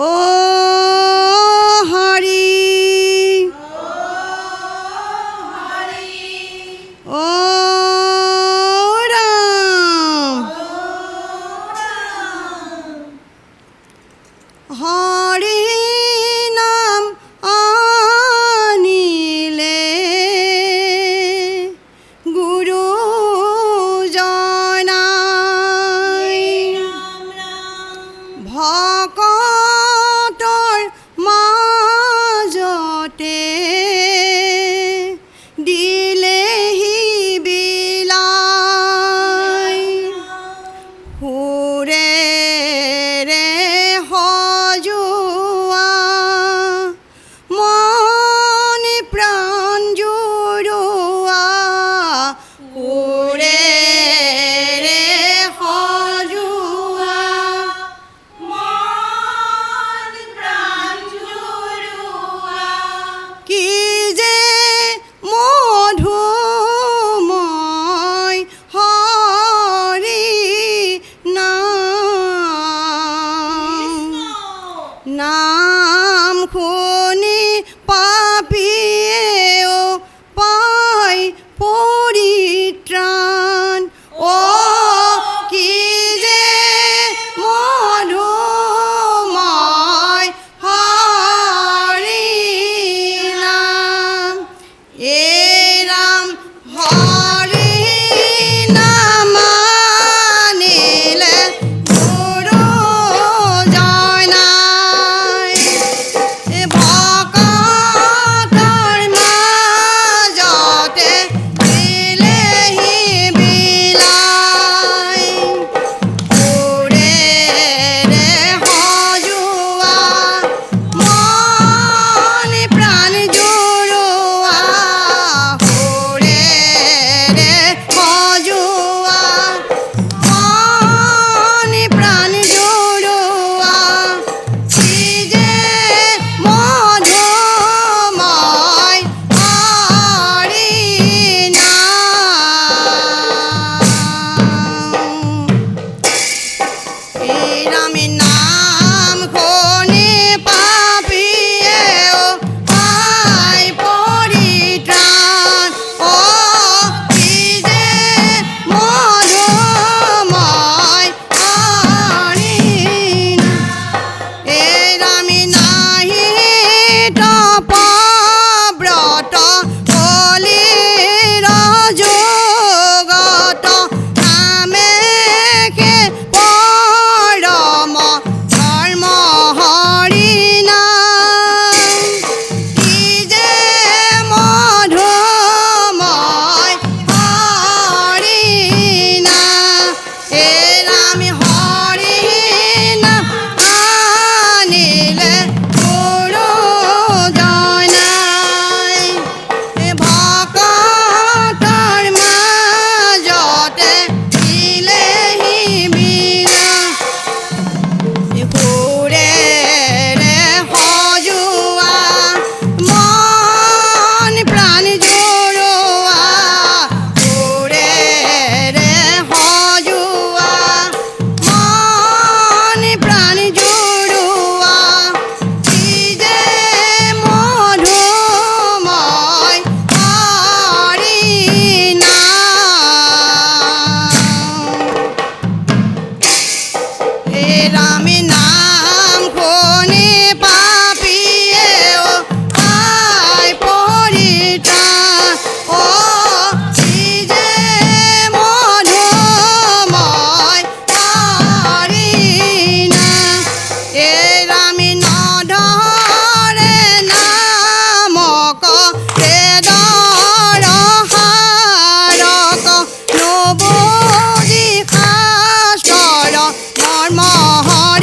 ও হৰি ও ৰাম হৰি নাম আনিলে গুৰু জনাই ভকতৰ মাজতে দিলেহি বিলাই সুৰেৰে সজোৱা মন প্ৰাণ জুৰুৱা সুৰেৰে সজোৱা মন প্ৰাণ জুৰুৱা কি যে মধুময় হৰি নাম শুনি পাপিয়েও পাই পৰিত্ৰাণ ও কি যে মধুময় হৰি নাম এই ৰাম হৰি নাম আনিলে গুৰু জনাই ভকতৰ মাজতে দিলেহি বিলাই সুৰেৰে সজোৱা মন প্ৰাণ জুৰুৱা সুৰেৰে সজোৱা মন প্ৰাণ জুৰুৱা কি যে মধুময় হৰি নাম এই ৰামে নাম শুনি পাপিয়েও পাই পৰিত্ৰাণ ও কি যে মধুময় হৰি নাম এই ৰামে নাহি তপব্ৰত কলিৰ যুগত নামেকে পৰম ধৰ্ম হৰি নাম কি যে মধুময় হৰি নাম এই ৰামে হৰি নাম আনিলে গুৰু জনাই ভকতৰ মাজতে দিলেহি বিলাই সুৰেৰে সজোৱা মন প্ৰাণ জুৰুৱা সুৰেৰে সজোৱা মন প্ৰাণ জুৰুৱা কি যে মধুময় হৰি নাম হে ৰামে নাম শুনি পাপিয়েও পাই পৰিত্ৰাণ ও কি যে মধুময় হৰি নাম এই ৰামে নধৰে নামক বেদৰ সাৰক নবুজি শাস্ত্ৰৰ মৰ্ম হৰি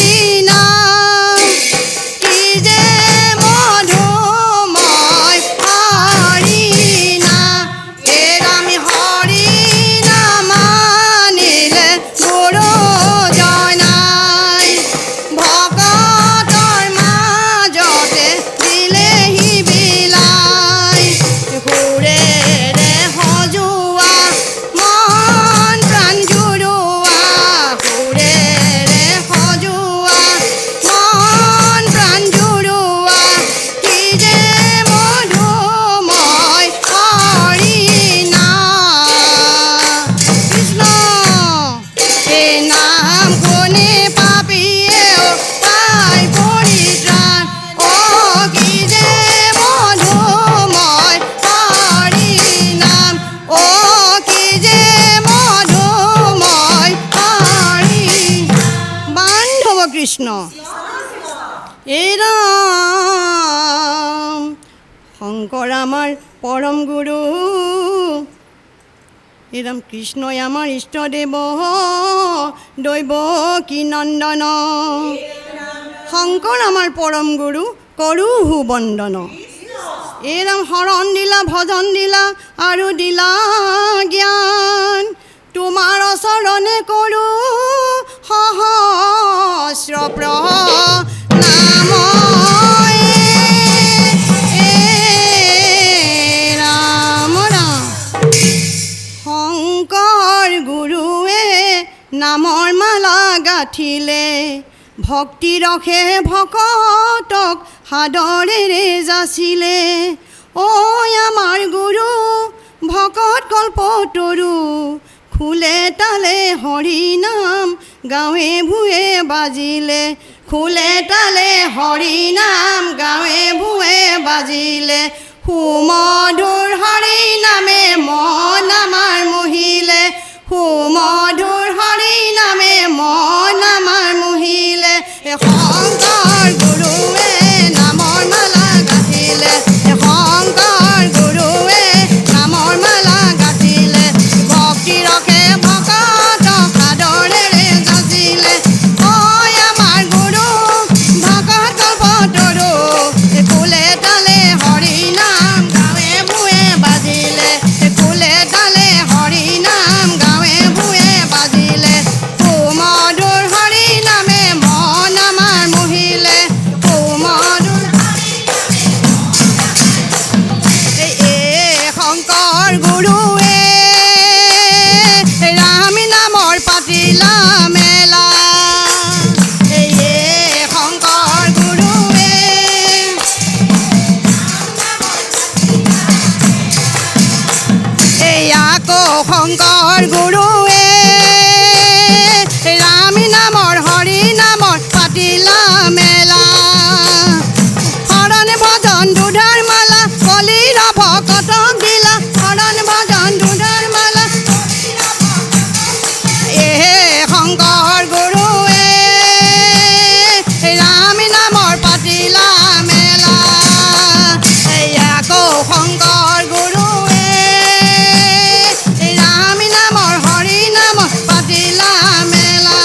কৃষ্ণ এই ৰাম শংকৰ আমাৰ পৰম গুৰু এই ৰাম কৃষ্ণই আমাৰ ইষ্টদেৱ দৈৱ কি নন্দন শংকৰ আমাৰ পৰম গুৰু কৰোহু বন্দন এই ৰাম শৰণ দিলা ভজন দিলা আৰু দিলা জ্ঞান তোমাৰ চৰণে কৰোঁ সহস্ৰ প্ৰণাম ৰাম ৰাম শংকৰ গুৰুৱে নামৰ মালা গাঁঠিলে ভক্তি ৰখে ভকতক সাদৰেৰে যাচিলে ঐ আমাৰ গুৰু ভকত কল্পতৰু খোলে তালে হৰি নাম গাঁৱে ভূঞে বাজিলে খোলে তালে হৰি নাম গাঁৱে ভূঞে বাজিলে সুমধুৰ হৰি নামে মন আমাৰ মোহিলে সুমধুৰ হৰি নামে মন আমাৰ মোহিলে শংকৰ গুৰুৱে নামৰ মালা গাঁঠিলে শংকৰ গুৰুৱে নামৰ মালা গাঁঠিলে ভক্তি ৰখে ভকত সাদৰেৰে যাচিলে ঐ আমাৰ গুৰু ভকত কল্পতৰু খোলে তালে হৰি নাম গাঁৱে ভূঞে বাজিলে খোলে তালে হৰি নাম গাঁৱে ভূঞে বাজিলে সুমধুৰ হৰি নামে মন আমাৰ মোহিলে সুমধুৰ শংকৰ গুৰুৱে ৰাম নামৰ পাতিলা মেলা শংকৰ গুৰুৱে আকৌ শংকৰ গুৰুৱে ৰাম নামৰ হৰি নামৰ পাতিলা মেলা শৰণ ভজন দুধাৰ মালা কলিৰ ভকতক দিলা শৰণ ভজন দুধাৰ মালা শংকৰ গুৰুৱে ৰাম নামৰ পাতিলা মেলা আকৌ শংকৰ গুৰুৱে ৰাম নামৰ হৰি নামৰ পাতিলা মেলা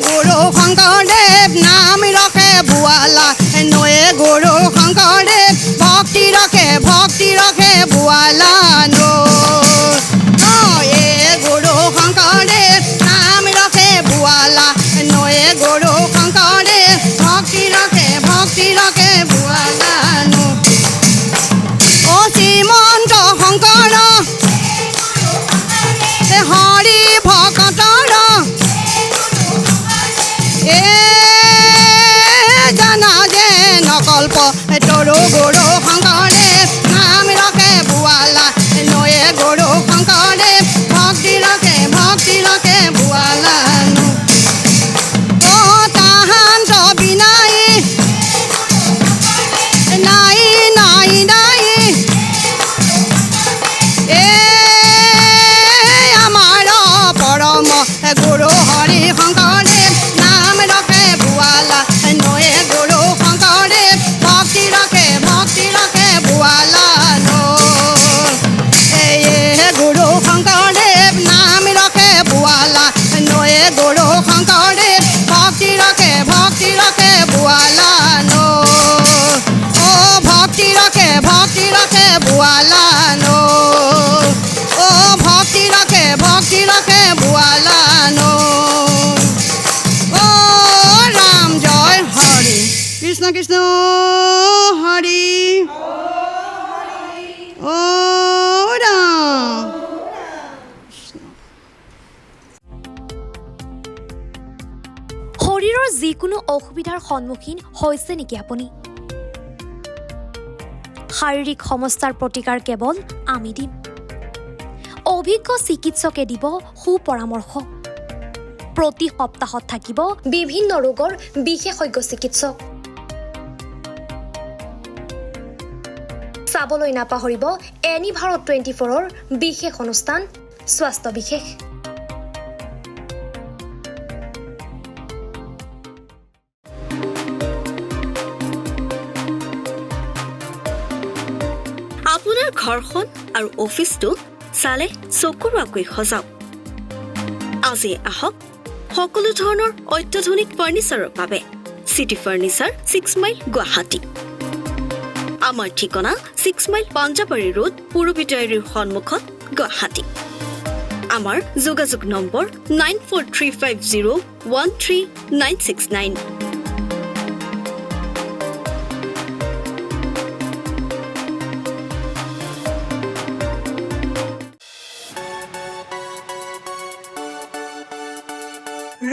গুৰু শংকৰদেৱ নাম ৰখে বুৱালা নয়ে গুৰু শংকৰদেৱ ভক্তি ৰখে বুৱালা নো গুৰু শংকৰদেৱ নাম ৰখে বুৱালা নয়ে গুৰু শংকৰদেৱ ভক্তি ৰখে বুৱালা নো শ্ৰীমন্ত শংকৰ হৰি ভকতৰ জানা যে নকল্প তৰু গুৰু শংকৰদেৱ নাম ৰখে বুৱালা নয়ে গুৰু শংকৰদেৱ ভক্তি ৰখে বুৱালা তাহান্ত বিনাই নাই আমাৰ পৰম গুৰু হৰি শংকৰদেৱ নাম ৰখে বুৱালা নয়ে গুৰু শংকৰদেৱ ভক্তি ৰখে বুৱালা নো গুৰু শংকৰদেৱ নাম ৰখে বুৱালা নয়ে গুৰু শংকৰদেৱ ভক্তি ৰখে বুৱালা নো ভক্তি ৰখে বুৱালা নো ভক্তি ৰখে বুৱালা নো ৰাম জয় হৰি কৃষ্ণ কৃষ্ণ হৰি ৰাম শৰীৰৰ যিকোনো অসুবিধাৰ সন্মুখীন হৈছে নেকি আপুনি? শাৰীৰিক সমস্যাৰ প্ৰতিকাৰ কেৱল আমি দিম। অভিজ্ঞ চিকিৎসকে দিব সুপৰামৰ্শ। প্ৰতি সপ্তাহত থাকিব বিভিন্ন ৰোগৰ বিশেষজ্ঞ চিকিৎসক। চাবলৈ নাপাহৰিব এনি ভাৰত 24ৰ বিশেষ অনুষ্ঠান স্বাস্থ্য বিশেষ। আপোনাৰ ঘৰখন আৰু অফিচটো চালে চকুৰোৱাকৈ সজাওক আজি আহক সকলো ধৰণৰ অত্যাধুনিক ফাৰ্নিচাৰৰ বাবে সিটি ফাৰ্নিচাৰ 6 মাইল গুৱাহাটী আমাৰ ঠিকনা 6 মাইল পাঞ্জাবাৰী ৰোড পুৰবিটাৰীৰ সন্মুখত গুৱাহাটী আমাৰ যোগাযোগ নম্বৰ 9435013969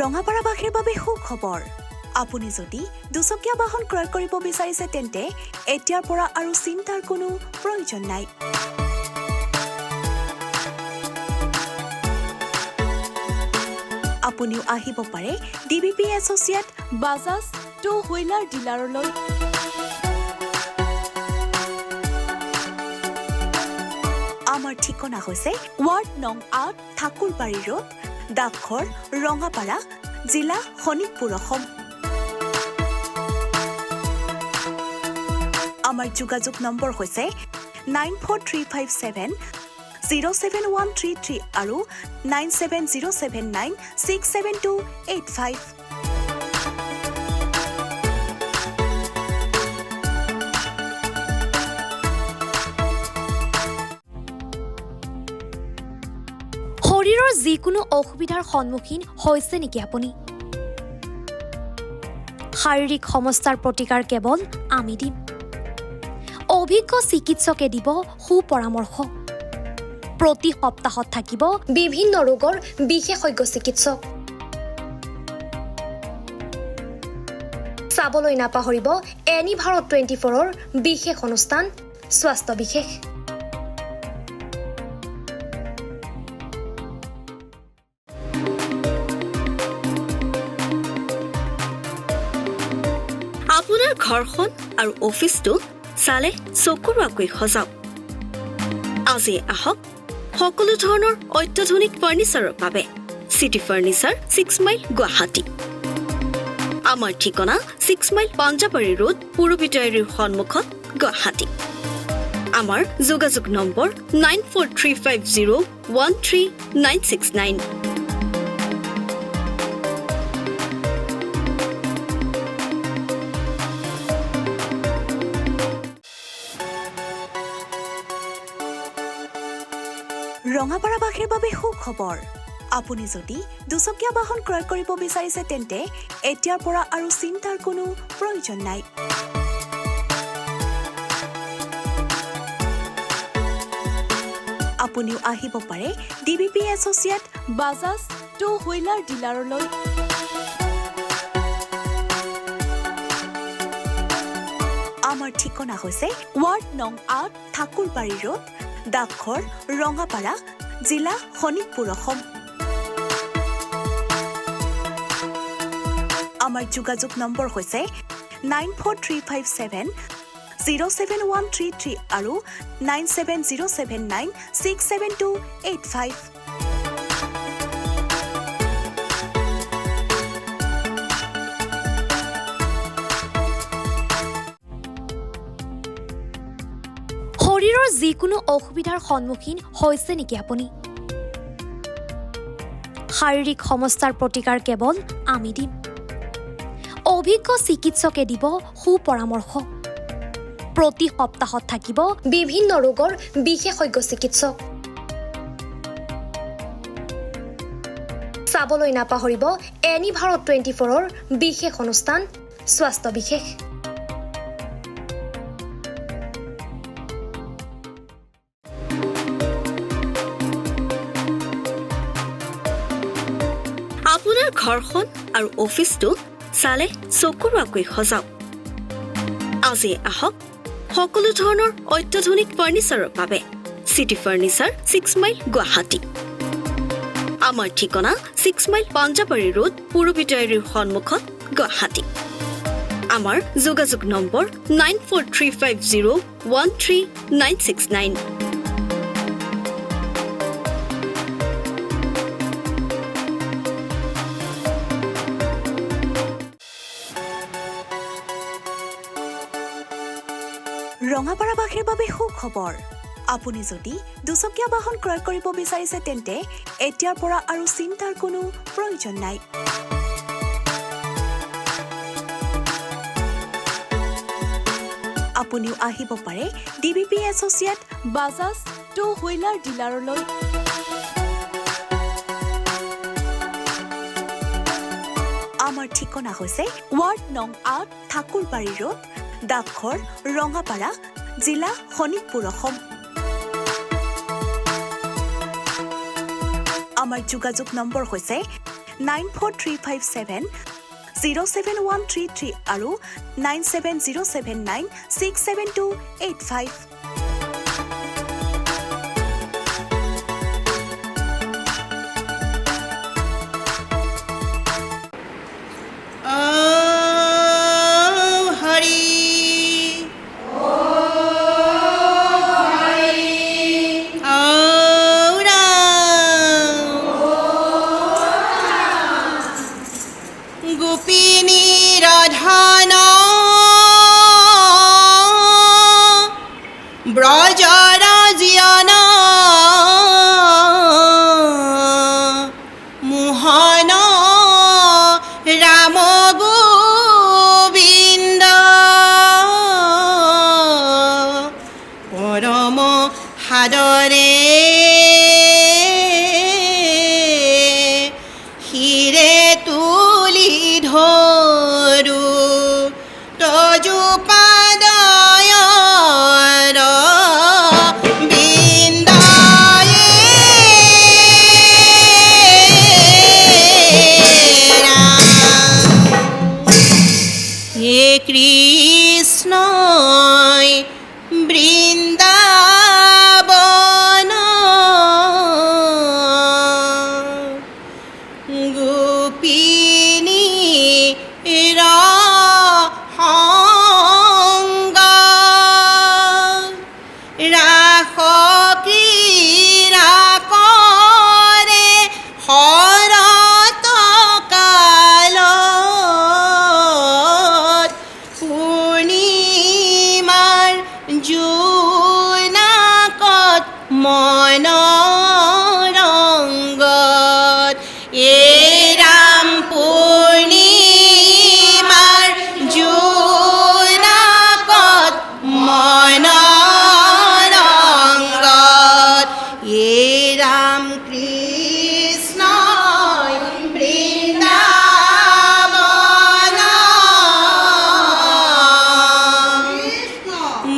ৰঙাপাৰাবাসীৰ বাবে সুখবৰ আপুনি যদি দুচকীয়া বাহন ক্ৰয় কৰিব বিচাৰিছে তেন্তে এতিয়াৰ পৰা আৰু চিন্তাৰ কোনো প্ৰয়োজন নাই আপুনিও আহিব পাৰে DBP associate Bajaj two wheeler ডিলাৰলৈ আমাৰ ঠিকনা হৈছে ৱাৰ্ড নং ৮ ঠাকুৰবাৰী ৰোড ডাকঘৰ ৰঙাপাৰা জিলা শোণিতপুৰ অসম আমাৰ যোগাযোগ নম্বৰ হৈছে 9435707133 আৰু 9707967285 শৰীৰৰ যিকোনো অসুবিধাৰ সন্মুখীন হৈছে নেকি আপুনি শাৰীৰিক সমস্যাৰ প্ৰতিকাৰ কেৱল আমি দিম অভিজ্ঞ চিকিৎসকে দিব সুপৰামৰ্শ প্ৰতি সপ্তাহত থাকিব বিভিন্ন ৰোগৰ বিশেষজ্ঞ চিকিৎসক চাবলৈ নাপাহৰিব এনি ভাৰত 24ৰ বিশেষ অনুষ্ঠান স্বাস্থ্য বিশেষ আপোনাৰ ঘৰখন আৰু অফিচটো চালে চকুৰোৱাকৈ সজাওক আজি আহক সকলো ধৰণৰ অত্যাধুনিক ফাৰ্নিচাৰৰ বাবে সিটি ফাৰ্নিচাৰ 6 মাইল গুৱাহাটী আমাৰ ঠিকনা 6 মাইল পাঞ্জাবাৰী ৰোড পুৰবিটাৰীৰ সন্মুখত গুৱাহাটী আমাৰ যোগাযোগ নম্বৰ 9435013969 ৰঙাপাৰাবাসীৰ বাবে সুখবৰ আপুনি যদি দুচকীয়া বাহন ক্ৰয় কৰিব বিচাৰিছে তেন্তে এতিয়াৰ পৰা আৰু চিন্তাৰ কোনো প্ৰয়োজন নাই আপুনিও আহিব পাৰে DBP associate Bajaj two wheeler ডিলাৰলৈ আমাৰ ঠিকনা হৈছে ৱাৰ্ড নং ৮ ঠাকুৰবাৰী ৰোড ডাকঘৰ ৰঙাপাৰা জিলা শোণিতপুৰ অসম আমাৰ যোগাযোগ নম্বৰ হৈছে 9435707133 আৰু 9707967285 শৰীৰৰ যিকোনো অসুবিধাৰ সন্মুখীন হৈছে নেকি আপুনি শাৰীৰিক সমস্যাৰ প্ৰতিকাৰ কেৱল আমি দিম অভিজ্ঞ চিকিৎসকে দিব সুপৰামৰ্শ প্ৰতি সপ্তাহত থাকিব বিভিন্ন ৰোগৰ বিশেষজ্ঞ চিকিৎসক চাবলৈ নাপাহৰিব এনি ভাৰত 24ৰ বিশেষ অনুষ্ঠান স্বাস্থ্য বিশেষ আপোনাৰ ঘৰখন আৰু অফিচটো চালে চকুৰোৱাকৈ সজাওক আজি আহক সকলো ধৰণৰ অত্যাধুনিক ফাৰ্নিচাৰৰ বাবে সিটি ফাৰ্নিচাৰ 6 মাইল গুৱাহাটী আমাৰ ঠিকনা 6 মাইল পাঞ্জাবাৰী ৰোড পুৰবিটাৰীৰ সন্মুখত গুৱাহাটী আমাৰ যোগাযোগ নম্বৰ 9435013969 ৰঙাপাৰাবাসীৰ বাবে সুখবৰ আপুনি যদি দুচকীয়া বাহন ক্ৰয় কৰিব বিচাৰিছে তেন্তে এতিয়াৰ পৰা আৰু চিন্তাৰ কোনো প্ৰয়োজন নাই। আপুনিও আহিব পাৰে DBP associate Bajaj two wheeler ডিলাৰলৈ। আমাৰ ঠিকনা হৈছে ৱাৰ্ড নং ৮ ঠাকুৰবাৰী ৰোড, ডাকঘৰ, ৰঙাপাৰা, জিলা শোণিতপুৰ, অসম। আমাৰ যোগাযোগ নম্বৰ হৈছে 9435707133 আৰু 9707967285। ব্ৰজৰাজিয়ানা মোহন ৰাম গোবিন্দ পৰম সাদৰে শিৰে তুলি ধৰো তজু কৃষ্ণই বৃন্দাবন গোপিনী সংগ ৰাস ক্ৰীড়া কৰে শৰৎ কালত পূৰ্ণিমাৰ জোনাকত মনোৰংগত ৰাম পূৰ্ণিমাৰ জোনাকত মনোৰংগত ৰাম কৃষ্ণই বৃন্দাবন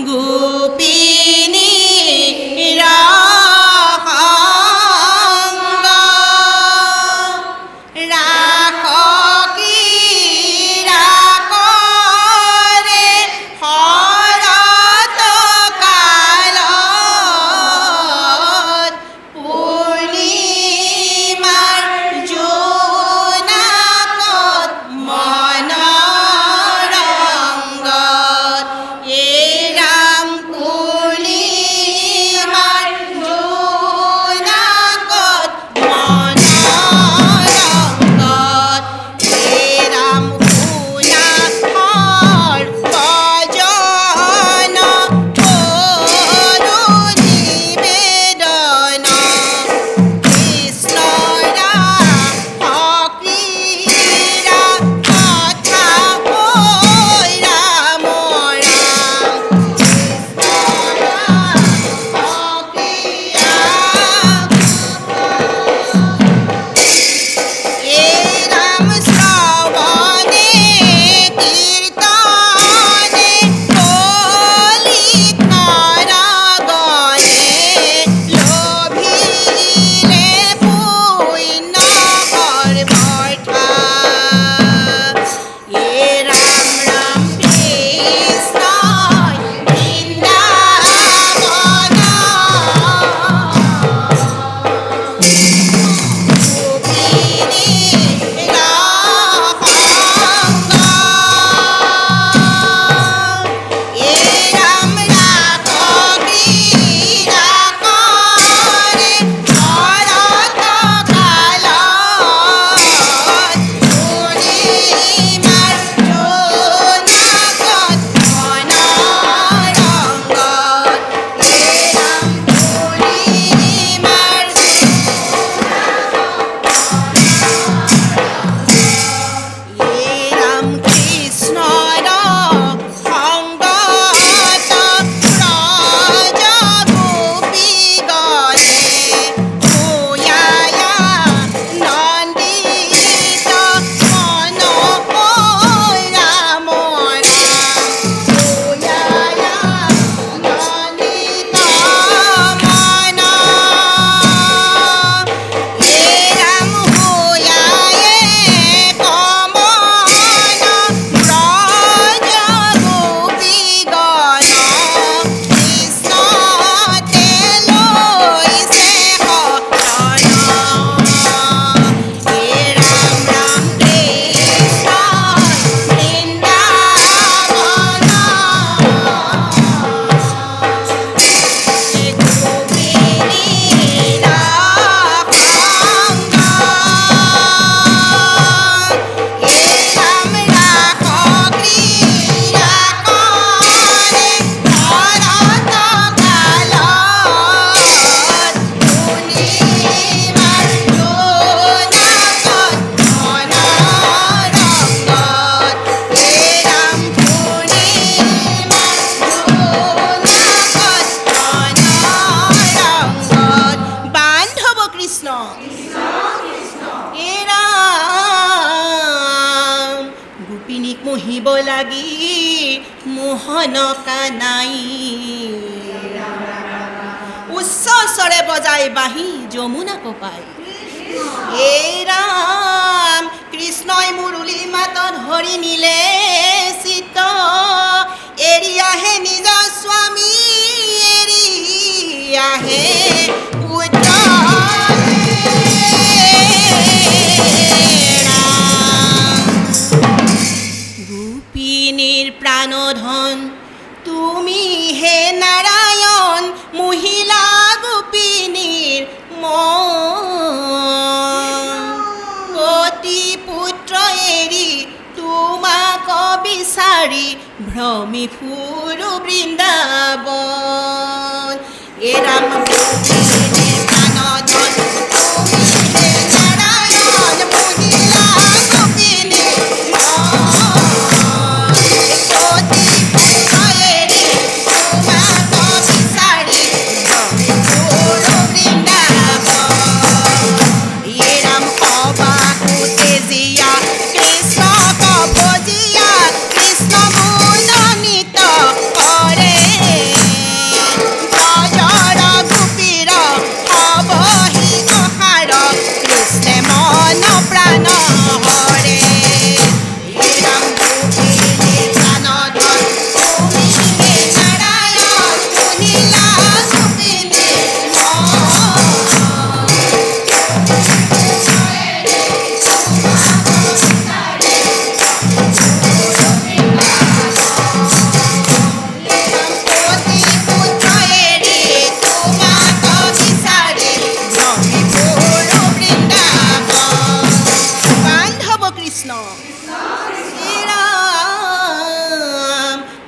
গোপিনী ৰাস নাচিব লাগি মোহন কানাই উচ্চ স্বৰে বজাই বাঁহী যমুনা কপাই এই ৰাম কৃষ্ণই মুৰুলী মাতত হৰি নিলে চিত এৰি আহে নিজ স্বামী এৰি আহে পুত্ৰ গোপিনীৰ প্ৰাণধন তুমি হে নাৰায়ণ মহিলা গোপিনীৰ অতি পুত্ৰ এৰি তোমাক বিচাৰি ভ্ৰমি ফুৰো বৃন্দাবন এ ৰাম গোপিনীৰ প্ৰাণধন তুমি হে নাৰায়ণ মহিলা গোপিনীৰ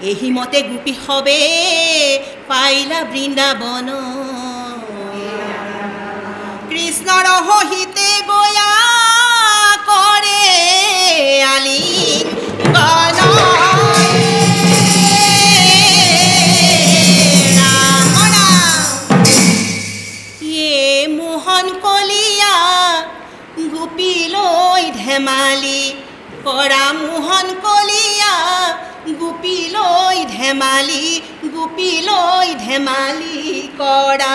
এহিমতে গোপী হবে পাইলা বৃন্দাবন কৃষ্ণৰ সহিতে গয়া কৰে আলিঙ্গন এ মোহন কলিয়া গোপী লৈ ধেমালি কৰা মোহন কলিয়া গোপী লৈ ধেমালি কৰা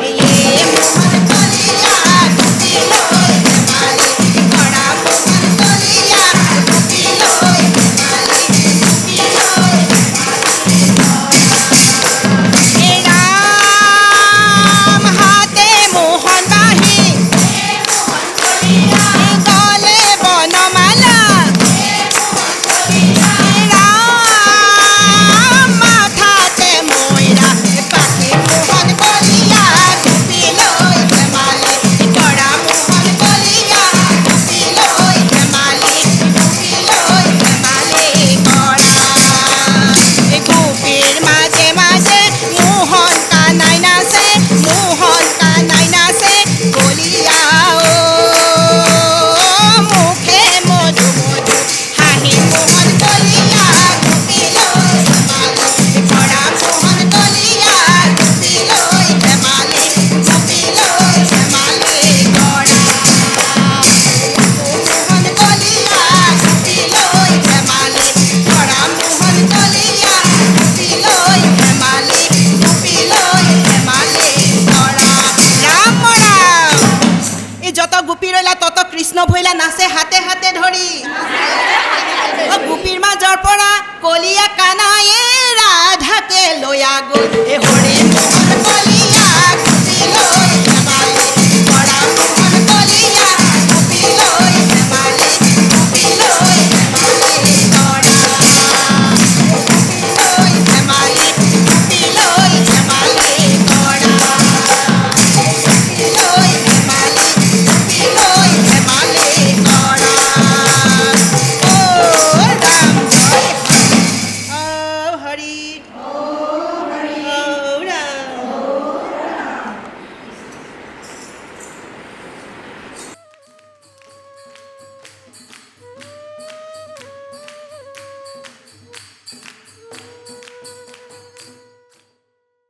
এ মোহন কলিয়া গোপী লৈ ধেমালি কৰা মোহন কলিয়া গোপী লৈ ধেমালি এ ৰাম হাতে মোহন বাঁহী গলে বনমালা কৃষ্ণ ভৈলা নাচে হাতে হাতে ধৰি